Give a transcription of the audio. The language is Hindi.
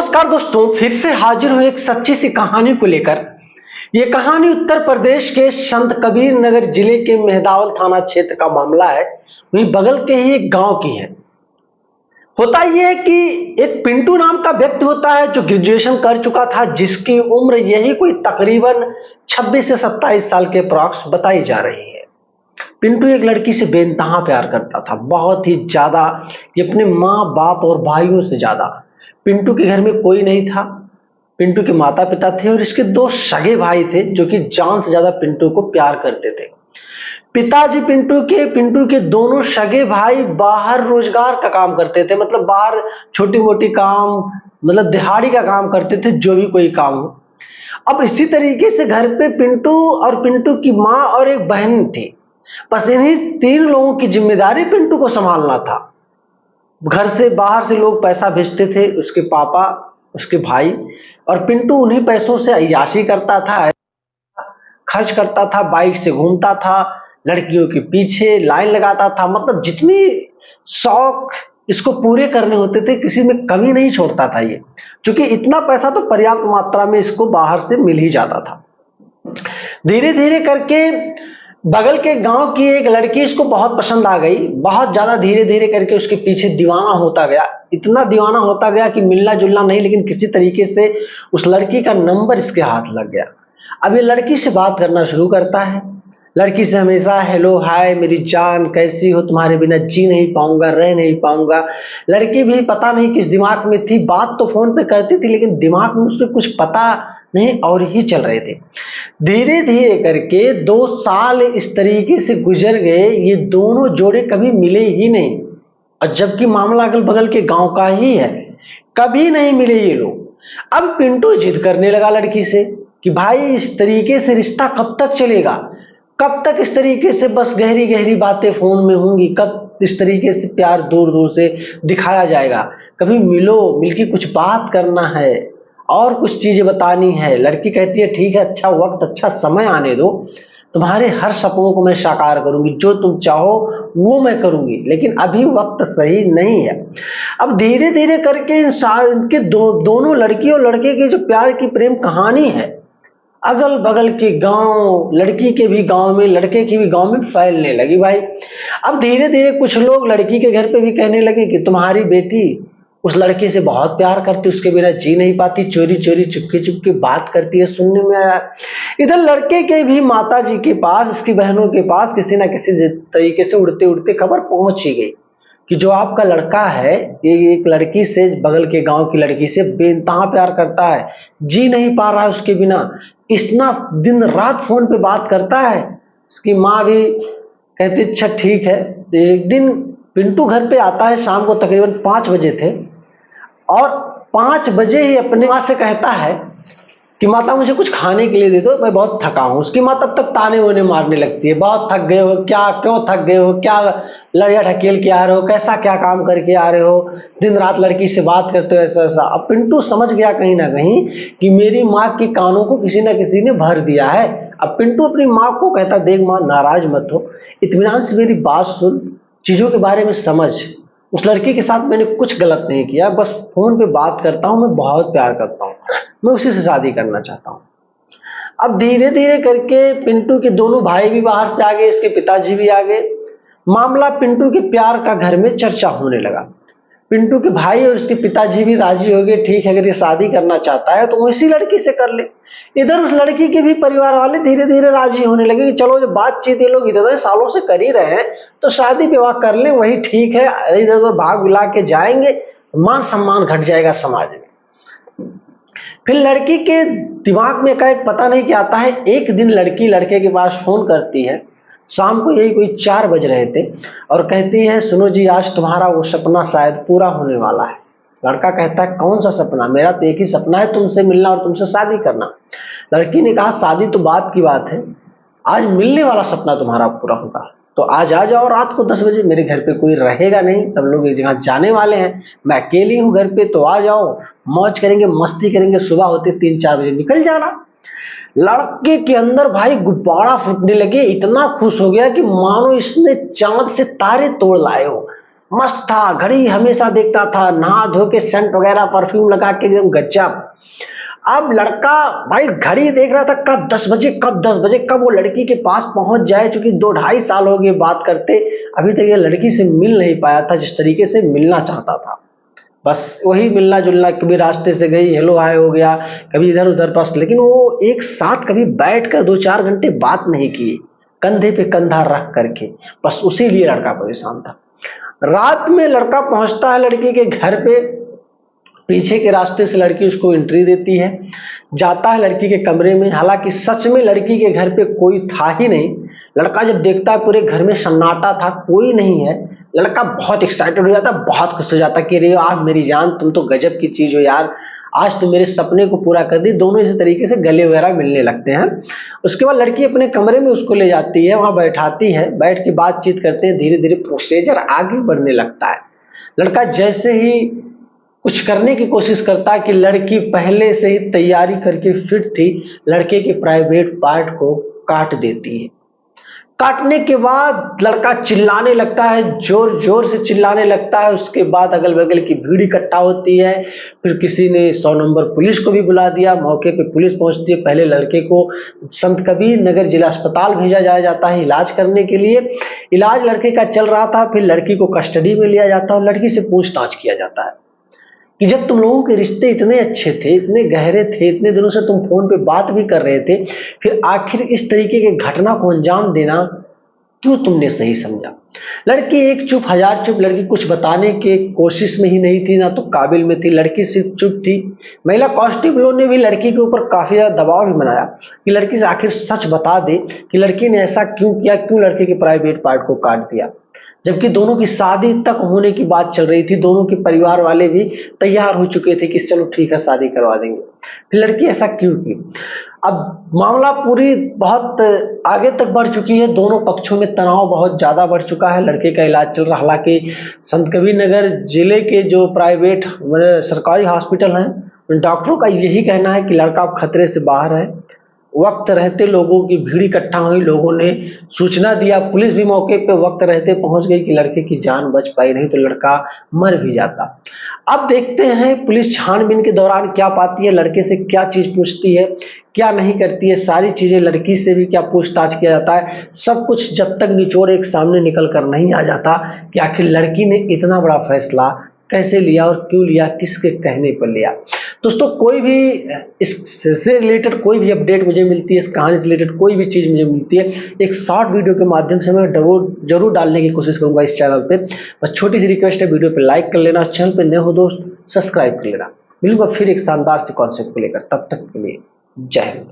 नमस्कार दोस्तों, फिर से हाजिर हूं एक सच्ची सी कहानी को लेकर। ये कहानी उत्तर प्रदेश के संत कबीर नगर जिले के मेहदावल थाना क्षेत्र का मामला है। वहीं बगल के ही एक गांव की है। होता यह है कि एक पिंटू नाम का व्यक्ति होता है जो ग्रेजुएशन कर चुका था, जिसकी उम्र यही कोई तकरीबन 26 से 27 साल के अप्रॉक्स बताई जा रही है। पिंटू एक लड़की से बेइंतहा प्यार करता था, बहुत ही ज्यादा, कि अपने माँ बाप और भाइयों से ज्यादा। पिंटू के घर में कोई नहीं था। पिंटू के माता पिता थे और इसके दो सगे भाई थे जो कि जान से ज्यादा पिंटू को प्यार करते थे। पिताजी पिंटू के दोनों सगे भाई बाहर रोजगार का काम करते थे, मतलब बाहर छोटी मोटी काम, मतलब दिहाड़ी का काम करते थे, जो भी कोई काम हो। अब इसी तरीके से घर पे पिंटू और पिंटू की माँ और एक बहन थी। बस इन्हीं तीन लोगों की जिम्मेदारी पिंटू को संभालना था। घर से बाहर से लोग पैसा भेजते थे, उसके पापा, उसके भाई, और पिंटू उन्हीं पैसों से अय्याशी करता था, खर्च करता था, बाइक से घूमता था, लड़कियों के पीछे लाइन लगाता था। मतलब जितनी शौक इसको पूरे करने होते थे, किसी में कमी नहीं छोड़ता था ये, क्योंकि इतना पैसा तो पर्याप्त मात्रा में इसको बाहर से मिल ही जाता था। धीरे धीरे करके बगल के गांव की एक लड़की इसको बहुत पसंद आ गई, बहुत ज्यादा। धीरे धीरे करके उसके पीछे दीवाना होता गया, इतना दीवाना होता गया कि मिलना जुलना नहीं, लेकिन किसी तरीके से उस लड़की का नंबर इसके हाथ लग गया। अब ये लड़की से बात करना शुरू करता है। लड़की से हमेशा हेलो हाय मेरी जान, कैसी हो, तुम्हारे बिना जी नहीं पाऊंगा, रह नहीं पाऊंगा। लड़की भी पता नहीं किस दिमाग में थी, बात तो फोन पे करती थी, लेकिन दिमाग में उसके कुछ पता नहीं और ही चल रहे थे। धीरे धीरे करके 2 साल इस तरीके से गुजर गए, ये दोनों जोड़े कभी मिले ही नहीं। और जबकि मामला अगल बगल के गांव का ही है, कभी नहीं मिले ये लोग। अब पिंटू जिद करने लगा लड़की से कि भाई इस तरीके से रिश्ता कब तक चलेगा, कब तक इस तरीके से बस गहरी गहरी बातें फोन में होंगी, कब इस तरीके से प्यार दूर दूर से दिखाया जाएगा, कभी मिलो, मिलके कुछ बात करना है और कुछ चीजें बतानी है। लड़की कहती है ठीक है, अच्छा वक्त, अच्छा समय आने दो, तुम्हारे हर सपनों को मैं साकार करूंगी, जो तुम चाहो वो मैं करूंगी, लेकिन अभी वक्त सही नहीं है। अब धीरे धीरे करके इनके दोनों लड़की और लड़के के जो प्यार की प्रेम कहानी है, अगल बगल के गांव, लड़की के भी गांव में, लड़के के भी गांव में फैलने लगी भाई। अब धीरे धीरे कुछ लोग लड़की के घर पे भी कहने लगे कि तुम्हारी बेटी उस लड़के से बहुत प्यार करती, उसके बिना जी नहीं पाती, चोरी चोरी चुपके चुपके बात करती है, सुनने में आया। इधर लड़के के भी माता जी के पास, इसकी बहनों के पास किसी ना किसी तरीके से उड़ते उड़ते खबर पहुंच ही गई कि जो आपका लड़का है ये एक लड़की से, बगल के गांव की लड़की से बेइंतहा प्यार करता है, जी नहीं पा रहा है उसके बिना, इतना दिन रात फोन पे बात करता है। इसकी माँ भी कहती अच्छा ठीक है। तो एक दिन पिंटू घर पे आता है, शाम को तकरीबन 5 बजे थे, और 5 बजे ही अपने माँ से कहता है कि माता मुझे कुछ खाने के लिए दे दो, मैं बहुत थका हूं। उसकी माँ तब तक ताने वाने मारने लगती है, बहुत थक गए हो क्या, क्यों थक गए हो, क्या लड़िया ढकेल के आ रहे हो, कैसा क्या काम करके आ रहे हो, दिन रात लड़की से बात करते हो, ऐसा ऐसा। अब पिंटू समझ गया कहीं ना कहीं कि मेरी माँ के कानों को किसी ना किसी ने भर दिया है। अब पिंटू अपनी माँ को कहता देख माँ, नाराज मत हो, इत्मीनान से मेरी बात सुन, चीजों के बारे में समझ, उस लड़की के साथ मैंने कुछ गलत नहीं किया, बस फोन पे बात करता हूँ, मैं बहुत प्यार करता हूँ, मैं उसी से शादी करना चाहता हूँ। अब धीरे धीरे करके पिंटू के दोनों भाई भी बाहर से आ गए, इसके पिताजी भी आ गए। मामला पिंटू के प्यार का घर में चर्चा होने लगा। पिंटू के भाई और इसके पिताजी भी राजी हो गए, ठीक है अगर ये शादी करना चाहता है तो वो इसी लड़की से कर ले। इधर उस लड़की के भी परिवार वाले धीरे धीरे राजी होने लगे कि चलो जो बातचीत ये लोग इधर सालों से कर ही रहे हैं तो शादी विवाह कर ले, वही ठीक है। इधर उधर भाग बुला के जाएंगे, मान सम्मान घट जाएगा समाज में। फिर लड़की के दिमाग में का एक पता नहीं क्या आता है। एक दिन लड़की लड़के के पास फोन करती है, शाम को यही कोई 4 बज रहे थे, और कहती है सुनो जी आज तुम्हारा वो सपना शायद पूरा होने वाला है। लड़का कहता है कौन सा सपना, मेरा तो एक ही सपना है, तुमसे मिलना और तुमसे शादी करना। लड़की ने कहा शादी तो बात की बात है, आज मिलने वाला सपना तुम्हारा पूरा होगा, तो आज आ जाओ रात को 10 बजे, मेरे घर पे कोई रहेगा नहीं, सब लोग एक जगह जाने वाले हैं, मैं अकेली हूँ घर पे, तो आ जाओ, मौज करेंगे, मस्ती करेंगे, सुबह होते 3-4 बजे निकल जाना। लड़के के अंदर भाई गुब्बारा फूटने लगे, इतना खुश हो गया कि मानो इसने चांद से तारे तोड़ लाए हो। मस्त था, घड़ी हमेशा देखता था, नहा धो के सेंट वगैरह परफ्यूम लगा के एकदम गजब। अब लड़का भाई घड़ी देख रहा था, कब 10 बजे, कब 10 बजे, कब वो लड़की के पास पहुंच जाए, क्योंकि 2-2.5 साल हो गए बात करते, अभी तक ये लड़की से मिल नहीं पाया था जिस तरीके से मिलना चाहता था। बस वही मिलना जुलना, कभी रास्ते से गई हेलो हाय हो गया, कभी इधर उधर, बस। लेकिन वो एक साथ कभी बैठ कर 2-4 घंटे बात नहीं किए, कंधे पे कंधा रख करके। बस उसी लिए लड़का परेशान था। रात में लड़का पहुंचता है लड़की के घर पे, पीछे के रास्ते से लड़की उसको एंट्री देती है, जाता है लड़की के कमरे में। हालांकि सच में लड़की के घर पे कोई था ही नहीं। लड़का जब देखता है पूरे घर में सन्नाटा था, कोई नहीं है, लड़का बहुत एक्साइटेड हो जाता, बहुत खुश हो जाता कि अरे यार मेरी जान, तुम तो गजब की चीज हो यार, आज तो मेरे सपने को पूरा कर दी। दोनों इसी तरीके से गले वगैरह मिलने लगते हैं। उसके बाद लड़की अपने कमरे में उसको ले जाती है, वहां बैठाती है, बैठ के बातचीत करते हैं, धीरे धीरे प्रोसीजर आगे बढ़ने लगता है। लड़का जैसे ही कुछ करने की कोशिश करता है कि लड़की पहले से ही तैयारी करके फिट थी, लड़के के प्राइवेट पार्ट को काट देती है। काटने के बाद लड़का चिल्लाने लगता है, जोर जोर से चिल्लाने लगता है। उसके बाद अगल बगल की भीड़ इकट्ठा होती है। फिर किसी ने 100 नंबर पुलिस को भी बुला दिया। मौके पे पुलिस पहुंचती है। पहले लड़के को संत कबीर नगर जिला अस्पताल भेजा जाता है इलाज करने के लिए। इलाज लड़के का चल रहा था। फिर लड़की को कस्टडी में लिया जाता है और लड़की से पूछताछ किया जाता है कि जब तुम लोगों के रिश्ते इतने अच्छे थे, इतने गहरे थे, इतने दिनों से तुम फोन पे बात भी कर रहे थे, फिर आखिर इस तरीके के घटना को अंजाम देना क्यों तुमने सही समझा? लड़की एक चुप हजार चुप। लड़की कुछ बताने के कोशिश में ही नहीं थी, ना तो काबिल में थी। लड़की सिर्फ चुप थी। महिला कांस्टेबलों ने भी लड़की के ऊपर काफी ज्यादा दबाव भी बनाया कि लड़की से आखिर सच बता दे कि लड़की ने ऐसा क्यों किया, क्यों लड़के के प्राइवेट पार्ट को काट दिया। जबकि दोनों की शादी तक होने की बात चल रही थी, दोनों के परिवार वाले भी तैयार हो चुके थे कि चलो ठीक है शादी करवा देंगे, फिर लड़की ऐसा क्यों की? अब मामला पूरी बहुत आगे तक बढ़ चुकी है। दोनों पक्षों में तनाव बहुत ज्यादा बढ़ चुका है। लड़के का इलाज चल रहा। हालांकि संत कबीर नगर जिले के जो प्राइवेट सरकारी हॉस्पिटल हैं, डॉक्टरों का यही कहना है कि लड़का अब खतरे से बाहर है। वक्त रहते लोगों की भीड़ इकट्ठा हुई, लोगों ने सूचना दिया, पुलिस भी मौके पे वक्त रहते पहुंच गई कि लड़के की जान बच पाई, नहीं तो लड़का मर भी जाता। अब देखते हैं पुलिस छानबीन के दौरान क्या पाती है, लड़के से क्या चीज पूछती है, क्या नहीं करती है, सारी चीजें, लड़की से भी क्या पूछताछ किया जाता है, सब कुछ जब तक निचोड़ एक सामने निकल कर नहीं आ जाता कि आखिर लड़की ने इतना बड़ा फैसला कैसे लिया और क्यों लिया, किसके कहने पर लिया। दोस्तों कोई भी इससे रिलेटेड कोई भी अपडेट मुझे मिलती है, इस कहानी से रिलेटेड कोई भी चीज मुझे मिलती है, एक शॉर्ट वीडियो के माध्यम से मैं जरूर डालने की कोशिश करूंगा इस चैनल पे। बस छोटी सी रिक्वेस्ट है, वीडियो पे लाइक कर लेना, चैनल पे नए हो दोस्त सब्सक्राइब कर लेना। मिलूंगा फिर एक शानदार से कॉन्सेप्ट को लेकर, तब तक के लिए जय हिंद।